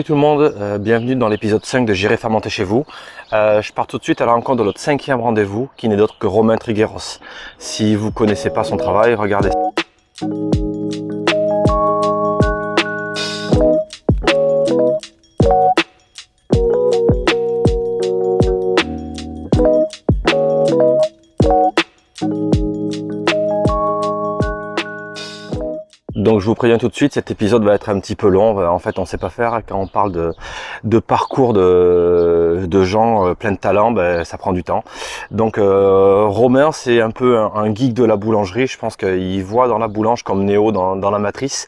Salut tout le monde, bienvenue dans l'épisode 5 de J'irai fermenter chez vous. Je pars tout de suite à la rencontre de notre 5e rendez-vous, qui n'est d'autre que Romain Trigueros. Si vous connaissez pas son travail, regardez. Donc je vous préviens tout de suite, cet épisode va être un petit peu long. En fait, on sait pas faire. Quand on parle de parcours de gens pleins de talent, ça prend du temps. Donc Romain, c'est un peu un geek de la boulangerie. Je pense qu'il voit dans la boulange comme Néo dans la Matrice.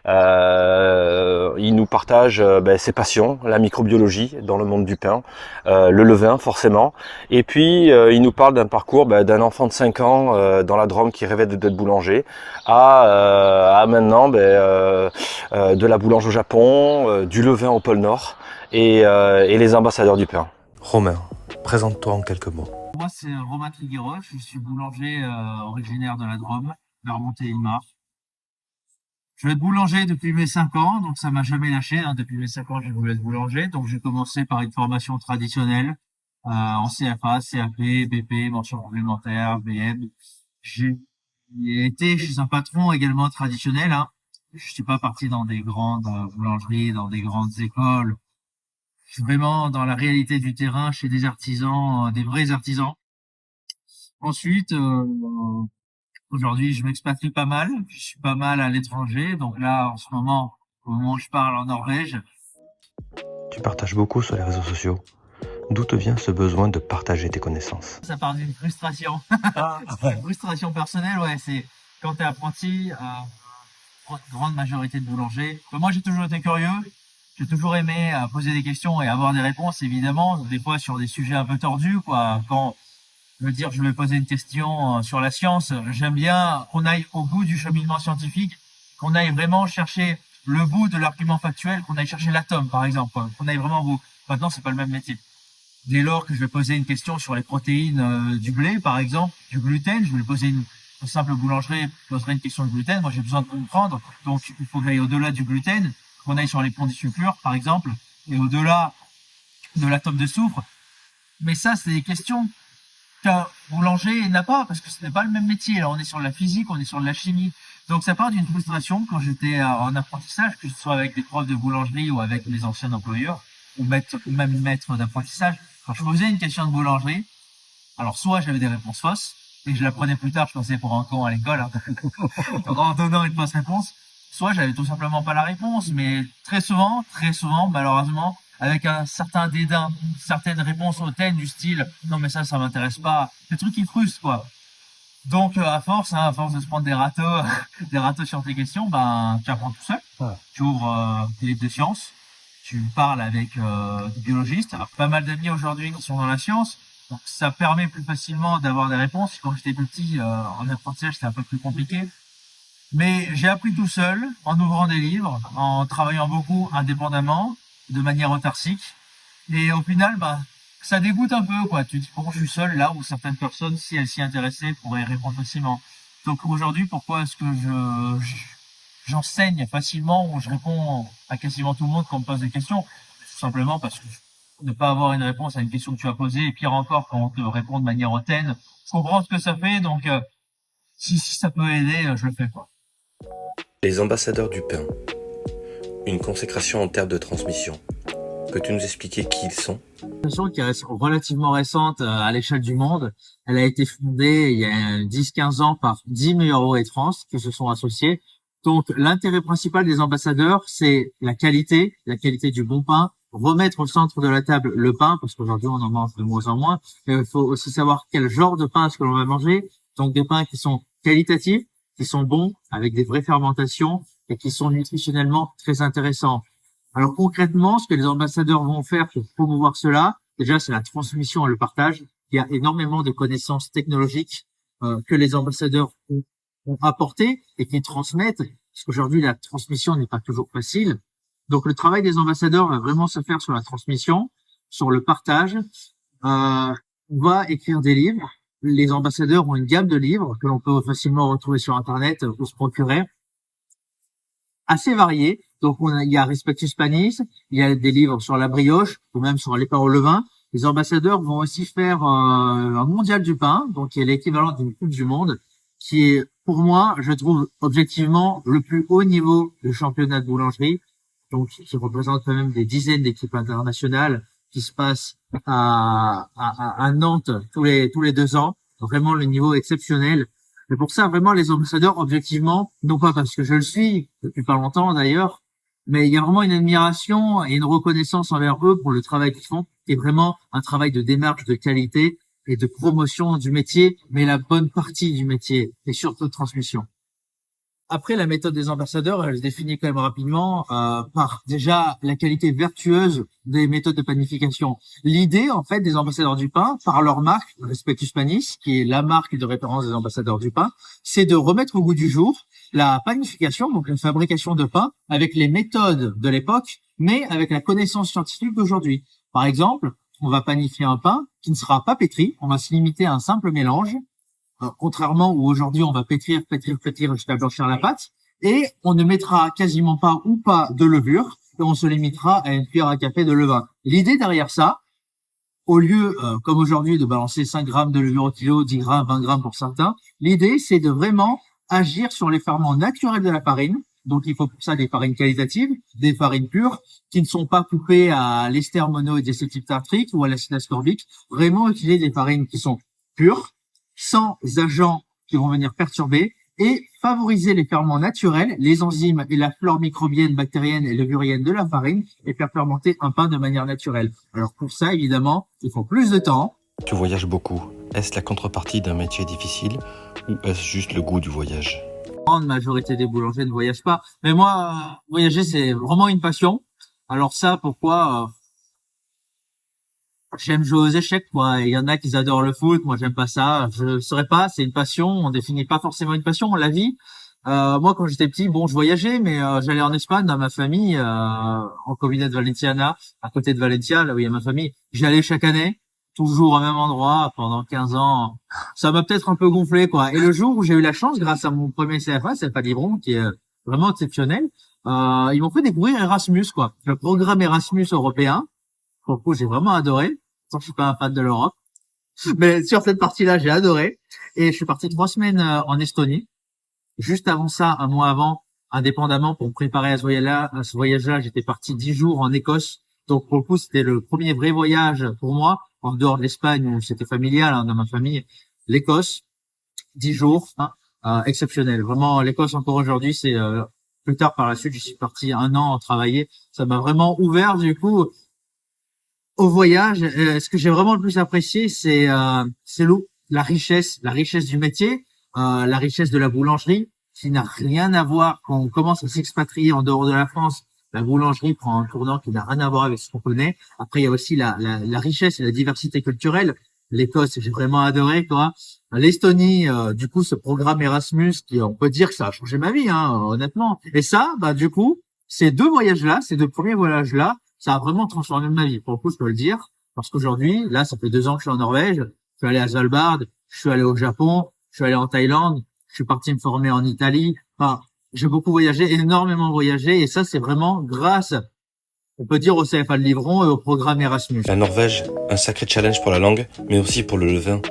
Il nous partage ses passions, la microbiologie dans le monde du pain, le levain forcément. Et puis il nous parle d'un parcours d'un enfant de 5 ans dans la Drôme qui rêvait d'être boulanger à maintenant de la boulange au Japon, du levain au pôle Nord et les ambassadeurs du pain. Romain, présente-toi en quelques mots. Moi, c'est Romain Trigueros, je suis boulanger originaire de la Drôme, Vermont-et-Ilmar. Je vais être boulanger depuis mes 5 ans, donc ça m'a jamais lâché. Depuis mes 5 ans, j'ai voulu être boulanger. Donc j'ai commencé par une formation traditionnelle en CFA, CAP, BP, mention complémentaire, BM. J'ai été chez un patron également traditionnel. Je suis pas parti dans des grandes boulangeries, dans des grandes écoles. Je suis vraiment dans la réalité du terrain, chez des artisans, des vrais artisans. Ensuite, aujourd'hui, je m'expatrie pas mal. Je suis pas mal à l'étranger. Donc là, en ce moment, au moment où je parle en Norvège. Tu partages beaucoup sur les réseaux sociaux. D'où te vient ce besoin de partager tes connaissances? Ça part d'une frustration. Une frustration personnelle, ouais. C'est quand t'es apprenti, grande majorité de boulangers. Moi, j'ai toujours été curieux. J'ai toujours aimé poser des questions et avoir des réponses, évidemment. Des fois, sur des sujets un peu tordus, quoi. Quand je vais poser une question sur la science, j'aime bien qu'on aille au bout du cheminement scientifique, qu'on aille vraiment chercher le bout de l'argument factuel, qu'on aille chercher l'atome, par exemple, quoi. Qu'on aille vraiment au bout. Maintenant, c'est pas le même métier. Dès lors que je vais poser une question sur les protéines du blé, par exemple, du gluten, je vais poser une simple boulangerie poserait une question de gluten. Moi, j'ai besoin de comprendre. Donc, il faut que j'aille au-delà du gluten, qu'on aille sur les ponts de sulfure, par exemple, et au-delà de l'atome de soufre. Mais ça, c'est des questions qu'un boulanger n'a pas, parce que ce n'est pas le même métier. Là, on est sur la physique, on est sur de la chimie. Donc, ça part d'une frustration quand j'étais en apprentissage, que ce soit avec des profs de boulangerie ou avec les anciens employeurs, ou même maîtres d'apprentissage. Quand je posais une question de boulangerie, alors soit j'avais des réponses fausses, et je l'apprenais plus tard, je passais pour un con à l'école, en donnant une fausse réponse, soit j'avais tout simplement pas la réponse, mais très souvent, malheureusement, avec un certain dédain, certaines réponses hautaines du style « non mais ça m'intéresse pas », des trucs qui frustrent, quoi. Donc à force de se prendre des râteaux, des râteaux sur tes questions, tu apprends tout seul. Ouais. Tu ouvres tes livres de sciences, tu parles avec des biologistes. Alors, pas mal d'amis aujourd'hui qui sont dans la science, donc ça permet plus facilement d'avoir des réponses. Quand j'étais petit, en apprentissage, c'était un peu plus compliqué. Mais j'ai appris tout seul, en ouvrant des livres, en travaillant beaucoup indépendamment, de manière autarcique. Et au final, ça dégoûte un peu, quoi. Tu te dis, bon, je suis seul là où certaines personnes, si elles s'y intéressaient, pourraient répondre facilement. Donc aujourd'hui, pourquoi est-ce que j'enseigne facilement ou je réponds à quasiment tout le monde quand on me pose des questions? Tout simplement parce que ne pas avoir une réponse à une question que tu as posée, et pire encore quand on te répond de manière hautaine, je comprends ce que ça fait, donc si ça peut aider, je le fais, quoi. Les ambassadeurs du pain. Une consécration en termes de transmission. Peux-tu nous expliquer qui ils sont? Une association qui est relativement récente à l'échelle du monde. Elle a été fondée il y a 10-15 ans par 10 meilleurs et France qui se sont associés. Donc l'intérêt principal des ambassadeurs, c'est la qualité du bon pain, remettre au centre de la table le pain, parce qu'aujourd'hui on en mange de moins en moins, mais il faut aussi savoir quel genre de pain est-ce que l'on va manger. Donc des pains qui sont qualitatifs, qui sont bons, avec des vraies fermentations et qui sont nutritionnellement très intéressants. Alors concrètement, ce que les ambassadeurs vont faire pour promouvoir cela, déjà c'est la transmission et le partage. Il y a énormément de connaissances technologiques que les ambassadeurs ont apportées et qui transmettent, parce qu'aujourd'hui la transmission n'est pas toujours facile. Donc le travail des ambassadeurs va vraiment se faire sur la transmission, sur le partage. On va écrire des livres. Les ambassadeurs ont une gamme de livres que l'on peut facilement retrouver sur Internet ou se procurer. assez variés. Donc, il y a Respectus Panis, il y a des livres sur la brioche ou même sur les pains au levain. Les ambassadeurs vont aussi faire un mondial du pain, donc qui est l'équivalent d'une coupe du monde, qui est, pour moi, je trouve objectivement le plus haut niveau de championnat de boulangerie, donc qui représente quand même des dizaines d'équipes internationales qui se passent à Nantes tous les 2 ans. Donc, vraiment le niveau exceptionnel. Et pour ça, vraiment, les ambassadeurs, objectivement, non pas parce que je le suis depuis pas longtemps d'ailleurs, mais il y a vraiment une admiration et une reconnaissance envers eux pour le travail qu'ils font, qui est vraiment un travail de démarche de qualité et de promotion du métier, mais la bonne partie du métier et surtout de transmission. Après, la méthode des ambassadeurs, elle se définit quand même rapidement par déjà la qualité vertueuse des méthodes de panification. L'idée, en fait, des ambassadeurs du pain, par leur marque, Respectus Panis, qui est la marque de référence des ambassadeurs du pain, c'est de remettre au goût du jour la panification, donc la fabrication de pain, avec les méthodes de l'époque, mais avec la connaissance scientifique d'aujourd'hui. Par exemple, on va panifier un pain qui ne sera pas pétri, on va se limiter à un simple mélange, contrairement où aujourd'hui on va pétrir jusqu'à blanchir la pâte, et on ne mettra quasiment pas ou pas de levure, et on se limitera à une cuillère à café de levain. L'idée derrière ça, au lieu, comme aujourd'hui, de balancer 5 grammes de levure au kilo, 10 grammes, 20 grammes pour certains, l'idée c'est de vraiment agir sur les ferments naturels de la farine. Donc il faut pour ça des farines qualitatives, des farines pures, qui ne sont pas coupées à l'ester mono et diacétyltartrique ou à l'acide ascorbique. Vraiment utiliser des farines qui sont pures, sans agents qui vont venir perturber, et favoriser les ferments naturels, les enzymes et la flore microbienne, bactérienne et levurienne de la farine, et faire fermenter un pain de manière naturelle. Alors pour ça, évidemment, il faut plus de temps. Tu voyages beaucoup. Est-ce la contrepartie d'un métier difficile ou est-ce juste le goût du voyage? La grande majorité des boulangers ne voyagent pas. Mais moi, voyager, c'est vraiment une passion. Alors ça, pourquoi j'aime jouer aux échecs, quoi. Il y en a qui adorent le foot, moi j'aime pas ça. Je saurais pas, c'est une passion. On définit pas forcément une passion, on la vit. Moi, quand j'étais petit, bon, je voyageais, mais j'allais en Espagne dans ma famille, en Comunidad Valenciana, à côté de Valencia, là où il y a ma famille. J'y allais chaque année, toujours au même endroit, pendant 15 ans. Ça m'a peut-être un peu gonflé, quoi. Et le jour où j'ai eu la chance, grâce à mon premier CFA, CFA de Livron, qui est vraiment exceptionnel, ils m'ont fait découvrir Erasmus, quoi. Le programme Erasmus européen. Pour le coup, j'ai vraiment adoré. Je suis pas un fan de l'Europe, mais sur cette partie-là, j'ai adoré. Et je suis parti 3 semaines en Estonie. Juste avant ça, un mois avant, indépendamment pour me préparer à ce voyage-là, j'étais parti 10 jours en Écosse. Donc pour le coup, c'était le premier vrai voyage pour moi, en dehors de l'Espagne où c'était familial hein, dans ma famille. L'Écosse, 10 jours, hein, exceptionnel. Vraiment, l'Écosse encore aujourd'hui, c'est plus tard par la suite, je suis parti 1 an travailler. Ça m'a vraiment ouvert du coup au voyage. Ce que j'ai vraiment le plus apprécié, c'est la richesse du métier, la richesse de la boulangerie, qui n'a rien à voir quand on commence à s'expatrier en dehors de la France. La boulangerie prend un tournant qui n'a rien à voir avec ce qu'on connaît. Après, il y a aussi la richesse et la diversité culturelle. L'Écosse, j'ai vraiment adoré, quoi. L'Estonie, du coup, ce programme Erasmus, qui on peut dire que ça a changé ma vie, hein, honnêtement. Et ça, bah, du coup, ces 2 voyages-là, ces 2 premiers voyages-là, ça a vraiment transformé ma vie. Pour le coup, je peux le dire. Parce qu'aujourd'hui, là, ça fait 2 ans que je suis en Norvège. Je suis allé à Svalbard. Je suis allé au Japon. Je suis allé en Thaïlande. Je suis parti me former en Italie. Enfin, j'ai beaucoup voyagé, énormément voyagé. Et ça, c'est vraiment grâce, on peut dire, au CFA de Livron et au programme Erasmus. La Norvège, un sacré challenge pour la langue, mais aussi pour le levain.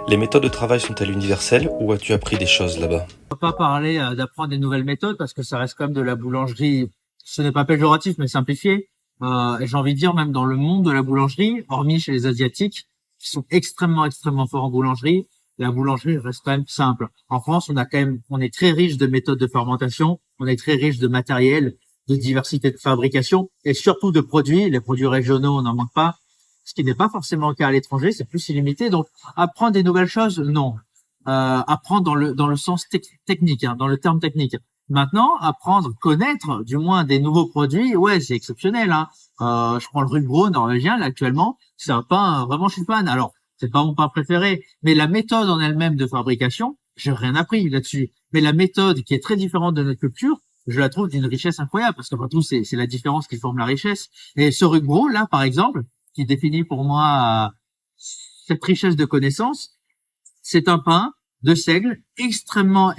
Les méthodes de travail sont-elles universelles ou as-tu appris des choses là-bas? On va pas parler d'apprendre des nouvelles méthodes parce que ça reste quand même de la boulangerie. Ce n'est pas péjoratif, mais simplifié. Et j'ai envie de dire même dans le monde de la boulangerie, hormis chez les Asiatiques, qui sont extrêmement forts en boulangerie, la boulangerie reste quand même simple. En France, on est très riche de méthodes de fermentation, on est très riche de matériel, de diversité de fabrication et surtout de produits. Les produits régionaux, on n'en manque pas. Ce qui n'est pas forcément le cas à l'étranger, c'est plus illimité. Donc, apprendre des nouvelles choses, non. Apprendre dans le sens technique, hein, dans le terme technique. Maintenant, apprendre, connaître, du moins des nouveaux produits, ouais, c'est exceptionnel. Hein. Je prends le Rugbrød norvégien, là, actuellement, c'est un pain, vraiment, je suis fan. Alors, c'est pas mon pain préféré, mais la méthode en elle-même de fabrication, j'ai rien appris là-dessus. Mais la méthode qui est très différente de notre culture, je la trouve d'une richesse incroyable, parce qu'après tout, c'est la différence qui forme la richesse. Et ce Rugbrød, là, par exemple, qui définit pour moi cette richesse de connaissances, c'est un pain de seigle extrêmement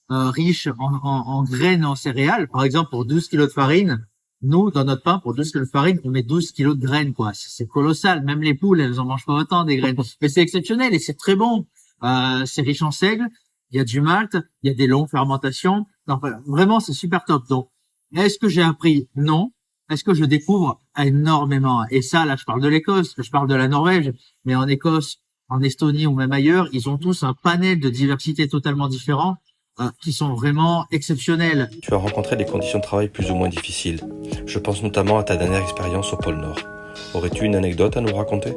riche en graines, en céréales. Par exemple, pour 12 kilos de farine, nous, dans notre pain, pour 12 kilos de farine, on met 12 kilos de graines, quoi. C'est colossal. Même les poules, elles en mangent pas autant des graines. Mais c'est exceptionnel et c'est très bon. C'est riche en seigle. Il y a du malt. Il y a des longues fermentations. Non, voilà. Vraiment, c'est super top. Donc, est-ce que j'ai appris? Non. Est-ce que je découvre? Énormément. Et ça, là, je parle de l'Écosse, je parle de la Norvège, mais en Écosse, en Estonie ou même ailleurs, ils ont tous un panel de diversité totalement différent, qui sont vraiment exceptionnels. Tu as rencontré des conditions de travail plus ou moins difficiles. Je pense notamment à ta dernière expérience au pôle Nord. Aurais-tu une anecdote à nous raconter?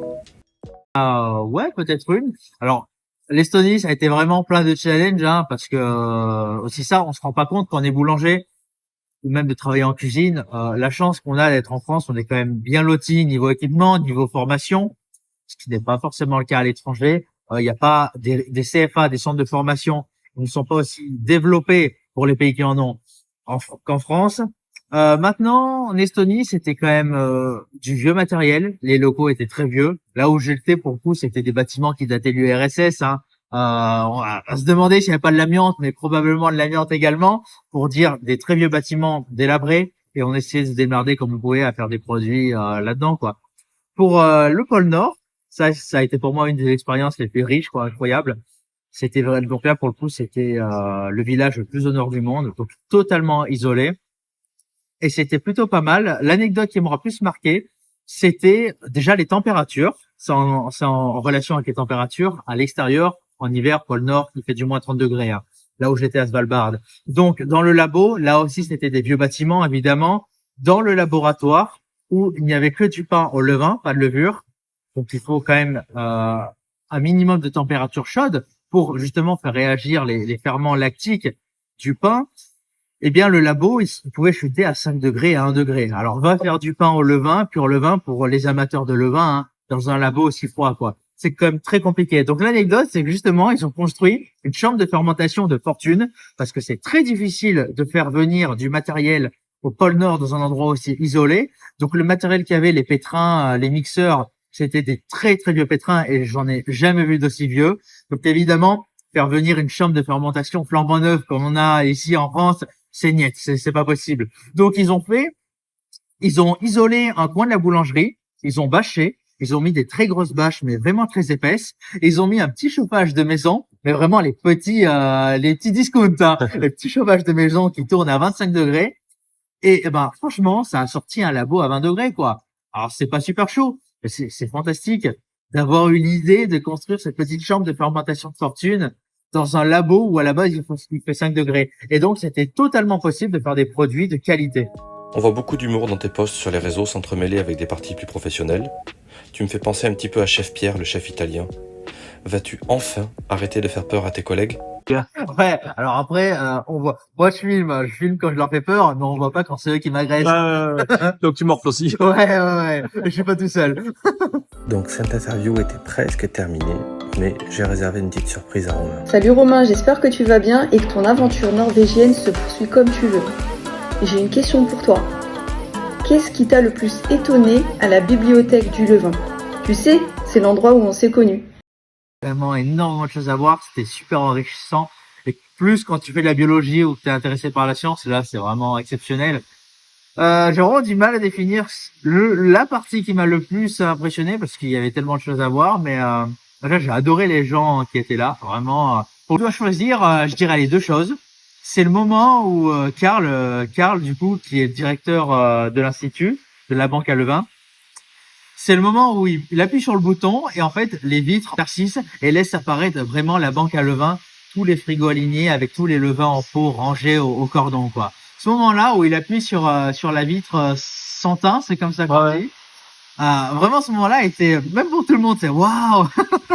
Ouais, peut-être une. Alors, l'Estonie, ça a été vraiment plein de challenges, hein, parce que aussi ça, on se rend pas compte quand on est boulanger ou même de travailler en cuisine. La chance qu'on a d'être en France, on est quand même bien loti niveau équipement, niveau formation, ce qui n'est pas forcément le cas à l'étranger. Il n'y a pas des CFA, des centres de formation, qui ne sont pas aussi développés pour les pays qui en ont qu'en France. Maintenant, en Estonie, c'était quand même du vieux matériel. Les locaux étaient très vieux. Là où j'étais, pour le coup, c'était des bâtiments qui dataient de l'URSS. Hein. On va se demander s'il n'y avait pas de l'amiante, mais probablement de l'amiante également, pour dire des très vieux bâtiments délabrés. Et on essayait de se démerder comme on pouvait à faire des produits là-dedans, quoi. Pour le pôle Nord, ça a été pour moi une des expériences les plus riches, quoi, incroyables. C'était vraiment, donc là, pour le coup, c'était le village le plus au nord du monde, donc totalement isolé. Et c'était plutôt pas mal. L'anecdote qui m'aura plus marqué, c'était déjà les températures. C'est en relation avec les températures à l'extérieur, en hiver, pôle Nord, il fait du moins 30 degrés, hein, là où j'étais à Svalbard. Donc, dans le labo, là aussi, c'était des vieux bâtiments, évidemment. Dans le laboratoire, où il n'y avait que du pain au levain, pas de levure. Donc, il faut quand même un minimum de température chaude pour justement faire réagir les ferments lactiques du pain. Eh bien, le labo, il pouvait chuter à 5 degrés, à 1 degré. Alors, va faire du pain au levain, pur levain pour les amateurs de levain, hein, dans un labo aussi froid, quoi. C'est quand même très compliqué. Donc, l'anecdote, c'est que justement, ils ont construit une chambre de fermentation de fortune, parce que c'est très difficile de faire venir du matériel au pôle Nord dans un endroit aussi isolé. Donc, le matériel qu'il y avait, les pétrins, les mixeurs, c'était des très, très vieux pétrins, et j'en ai jamais vu d'aussi vieux. Donc, évidemment, faire venir une chambre de fermentation flambant neuve, comme on a ici en France, c'est niet, c'est pas possible. Donc ils ont isolé un coin de la boulangerie, ils ont bâché, ils ont mis des très grosses bâches, mais vraiment très épaisses, et ils ont mis un petit chauffage de maison, mais vraiment les petits discounts, hein, les petits chauffages de maison qui tournent à 25 degrés. Et ben franchement, ça a sorti un labo à 20 degrés, quoi. Alors c'est pas super chaud, mais c'est fantastique d'avoir eu l'idée de construire cette petite chambre de fermentation de fortune dans un labo où à la base il fait 5 degrés. Et donc c'était totalement possible de faire des produits de qualité. On voit beaucoup d'humour dans tes posts sur les réseaux s'entremêler avec des parties plus professionnelles. Tu me fais penser un petit peu à Chef Pierre, le chef italien. Vas-tu enfin arrêter de faire peur à tes collègues? Ouais, alors après, on voit. Moi, je filme quand je leur fais peur, mais on voit pas quand c'est eux qui m'agressent. Donc tu morfles aussi. Ouais. Je suis pas tout seul. Donc cette interview était presque terminée, mais j'ai réservé une petite surprise à Romain. Salut Romain, j'espère que tu vas bien et que ton aventure norvégienne se poursuit comme tu veux. J'ai une question pour toi. Qu'est-ce qui t'a le plus étonné à la bibliothèque du Levain? Tu sais, c'est l'endroit où on s'est connus. Vraiment énormément de choses à voir, c'était super enrichissant. Et plus quand tu fais de la biologie ou que tu es intéressé par la science, là c'est vraiment exceptionnel. J'ai vraiment du mal à définir la partie qui m'a le plus impressionné parce qu'il y avait tellement de choses à voir, mais là j'ai adoré les gens qui étaient là, vraiment. Pour dois choisir, je dirais les deux choses. C'est le moment où Karl du coup qui est le directeur de l'institut de la banque à Levain. C'est le moment où il appuie sur le bouton et en fait les vitres persistent et laissent apparaître vraiment la banque à levain, tous les frigos alignés avec tous les levains en pot rangés au cordon, quoi. Ce moment-là où il appuie sur la vitre sans teint, c'est comme ça qu'on dit. Vraiment ce moment-là était même pour tout le monde, c'est waouh.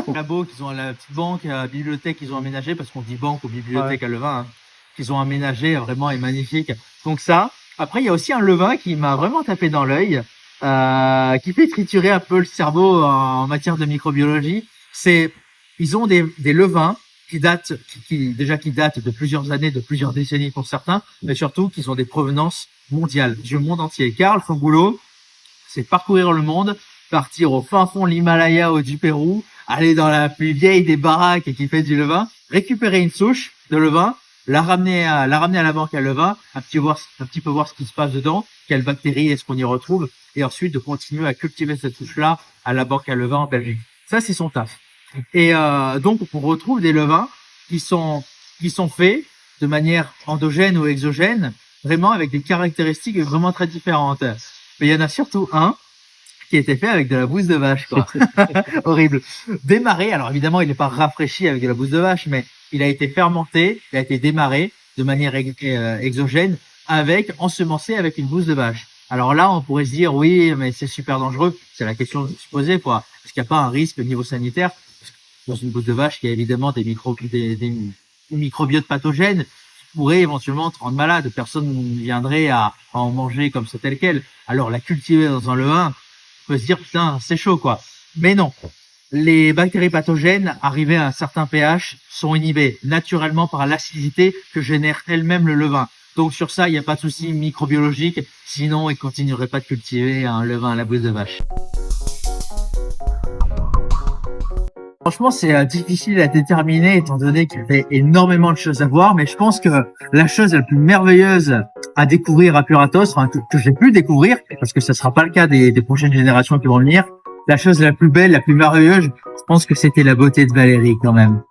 Le labo qu'ils ont, la petite banque, bibliothèque qu'ils ont aménagé, parce qu'on dit banque ou bibliothèque à levain, hein, qu'ils ont aménagé vraiment est magnifique. Donc ça. Après il y a aussi un levain qui m'a vraiment tapé dans l'œil. Qui fait triturer un peu le cerveau en matière de microbiologie. Ils ont des levains qui datent de plusieurs années, de plusieurs décennies pour certains, mais surtout qu'ils ont des provenances mondiales, du monde entier. Karl, son boulot, c'est parcourir le monde, partir au fin fond de l'Himalaya ou du Pérou, aller dans la plus vieille des baraques et qui fait du levain, récupérer une souche de levain, la ramener à la banque à levain, un petit peu voir ce qui se passe dedans, quelles bactéries est-ce qu'on y retrouve, et ensuite de continuer à cultiver cette souche-là à la banque à levain en Belgique. Ça, c'est son taf. Et donc, on retrouve des levains qui sont faits de manière endogène ou exogène, vraiment avec des caractéristiques vraiment très différentes. Mais il y en a surtout un qui était fait avec de la bouse de vache, quoi. Horrible. Démarré, alors évidemment, il n'est pas rafraîchi avec de la bouse de vache, mais il a été fermenté, il a été démarré de manière exogène, ensemencé avec une bouse de vache. Alors là, on pourrait se dire, oui, mais c'est super dangereux. C'est la question de se poser, quoi. Est-ce qu'il n'y a pas un risque au niveau sanitaire? Dans une bouse de vache, il y a évidemment des microbiotes pathogènes qui pourraient éventuellement te rendre malade. Personne ne viendrait à en manger comme ça tel quel. Alors, la cultiver dans un levain, on peut se dire, putain, c'est chaud, quoi. Mais non. Les bactéries pathogènes, arrivées à un certain pH, sont inhibées naturellement par l'acidité que génère elle-même le levain. Donc sur ça, il n'y a pas de souci microbiologique, sinon il continuerait pas de cultiver un levain à la bouse de vache. Franchement, c'est difficile à déterminer étant donné qu'il y avait énormément de choses à voir, mais je pense que la chose la plus merveilleuse à découvrir à Puratos, enfin que j'ai pu découvrir, parce que ce sera pas le cas des prochaines générations qui vont venir, la chose la plus belle, la plus merveilleuse, je pense que c'était la beauté de Valérie quand même.